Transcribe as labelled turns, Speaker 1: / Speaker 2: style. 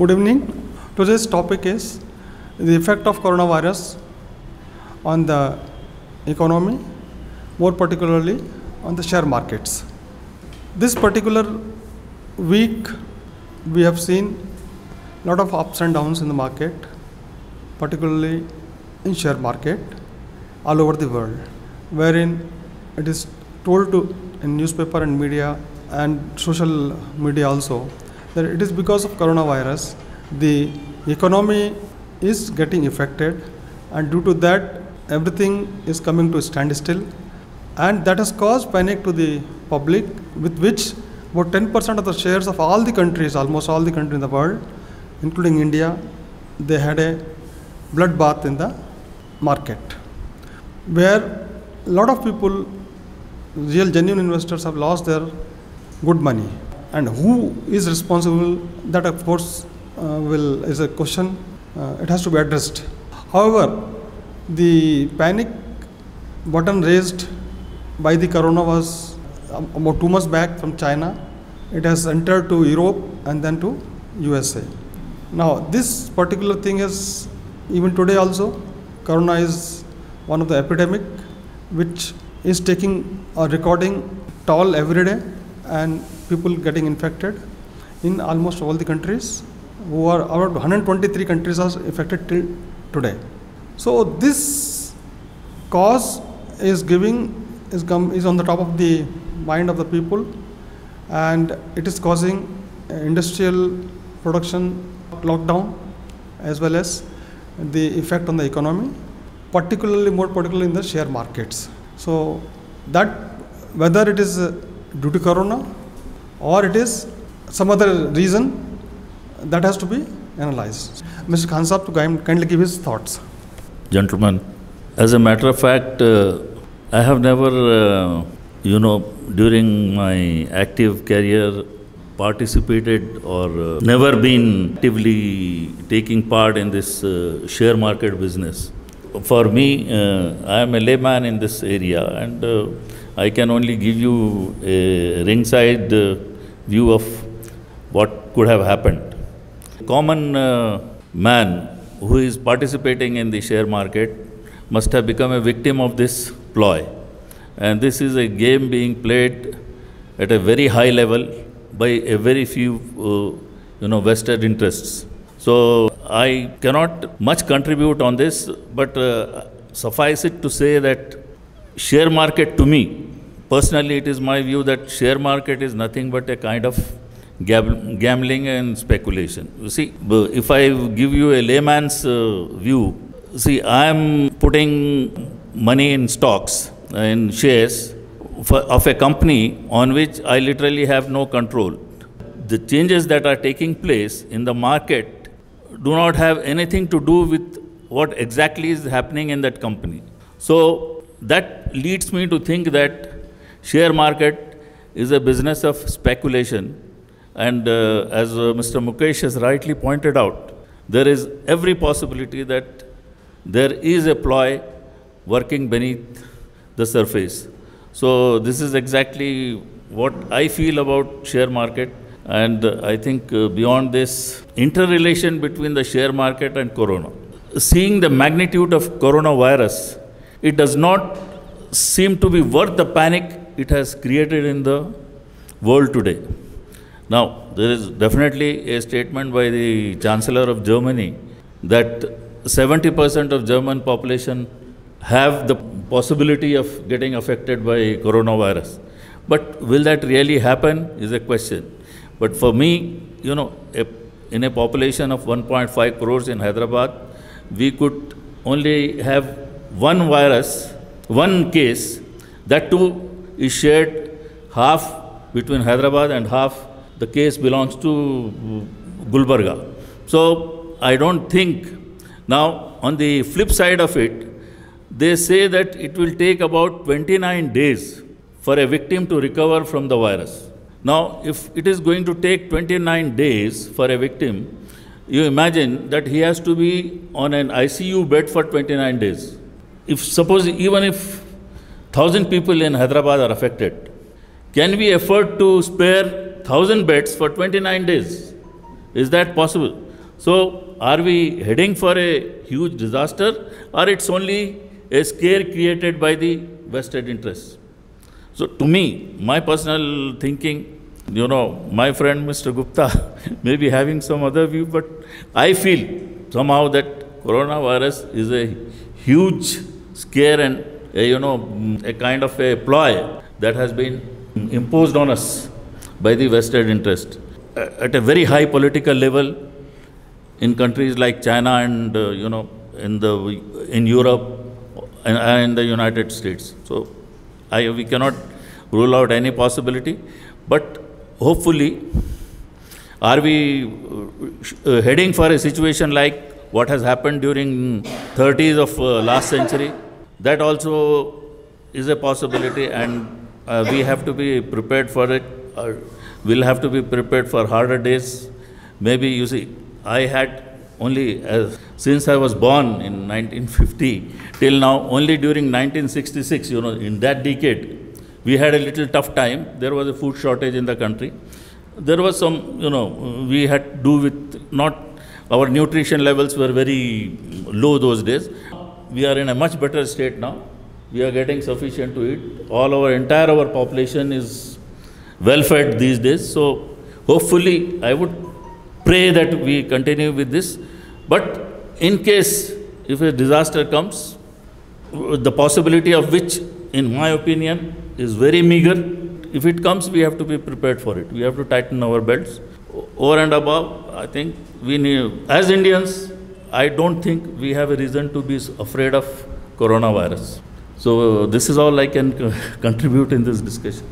Speaker 1: Good evening. Today's topic is the effect of coronavirus on the economy, more particularly on the share markets. This particular week, we have seen a lot of ups and downs in the market, particularly in share market all over the world, wherein it is told to in newspaper and media and social media also that it is because of coronavirus the economy is getting affected, and due to that everything is coming to a standstill, and that has caused panic to the public, with which about 10% of the shares of all the countries, almost all the countries in the world, including India, they had a bloodbath in the market, where a lot of people, real genuine investors, have lost their good money. And who is responsible? That of course is a question. It has to be addressed. However, the panic button raised by the corona was about 2 months back from China. It has entered to Europe and then to USA. Now this particular thing is, even today also, corona is one of the epidemic which is taking or recording toll every day, and people getting infected in almost all the countries. Who are about 123 countries are affected till today. So this cause is on the top of the mind of the people, and it is causing industrial production lockdown as well as the effect on the economy, more particularly in the share markets. So that whether it is due to corona or it is some other reason, that has to be analyzed. Mr. Khan Sahab to kindly give his thoughts.
Speaker 2: Gentlemen, as a matter of fact, I have never, during my active career participated or never been actively taking part in this share market business. For me, I am a layman in this area, and I can only give you a ringside view of what could have happened. Common man who is participating in the share market must have become a victim of this ploy. And this is a game being played at a very high level by a very few, vested interests. So I cannot much contribute on this, but suffice it to say that share market, to me, personally, it is my view that share market is nothing but a kind of gambling and speculation. You see, if I give you a layman's view, see, I am putting money in stocks, in shares of a company on which I literally have no control. The changes that are taking place in the market do not have anything to do with what exactly is happening in that company. So that leads me to think that share market is a business of speculation. And as Mr. Mukesh has rightly pointed out, there is every possibility that there is a ploy working beneath the surface. So this is exactly what I feel about share market. And I think beyond this interrelation between the share market and corona, seeing the magnitude of coronavirus, it does not seem to be worth the panic it has created in the world today. Now, there is definitely a statement by the Chancellor of Germany that 70% of German population have the possibility of getting affected by coronavirus. But will that really happen is a question. But for me, in a population of 1.5 crores in Hyderabad, we could only have one virus, one case. That too is shared half between Hyderabad and half the case belongs to Gulbarga. So I don't think. Now, on the flip side of it, they say that it will take about 29 days for a victim to recover from the virus. Now, if it is going to take 29 days for a victim, you imagine that he has to be on an ICU bed for 29 days. Even if 1,000 people in Hyderabad are affected, can we afford to spare 1,000 beds for 29 days? Is that possible? So, are we heading for a huge disaster, or it's only a scare created by the vested interests? So, to me, my personal thinking, my friend Mr. Gupta may be having some other view, but I feel somehow that coronavirus is a huge scare and a kind of a ploy that has been imposed on us by the vested interest at a very high political level in countries like China and in Europe and the United States. So we cannot rule out any possibility, but hopefully, are we heading for a situation like what has happened during 30s of last century? That also is a possibility, and we have to be prepared for it. We'll have to be prepared for harder days. Maybe, you see, I had only, since I was born in 1950 till now, only during 1966, in that decade, we had a little tough time. There was a food shortage in the country. There was some, we had to do with our nutrition levels were very low those days. We are in a much better state now. We are getting sufficient to eat. Our population is well fed these days. So hopefully, I would pray that we continue with this. But in case if a disaster comes, the possibility of which, in my opinion, is very meager. If it comes, we have to be prepared for it. We have to tighten our belts. Over and above, I think we need, as Indians, I don't think we have a reason to be afraid of coronavirus. So this is all I can contribute in this discussion.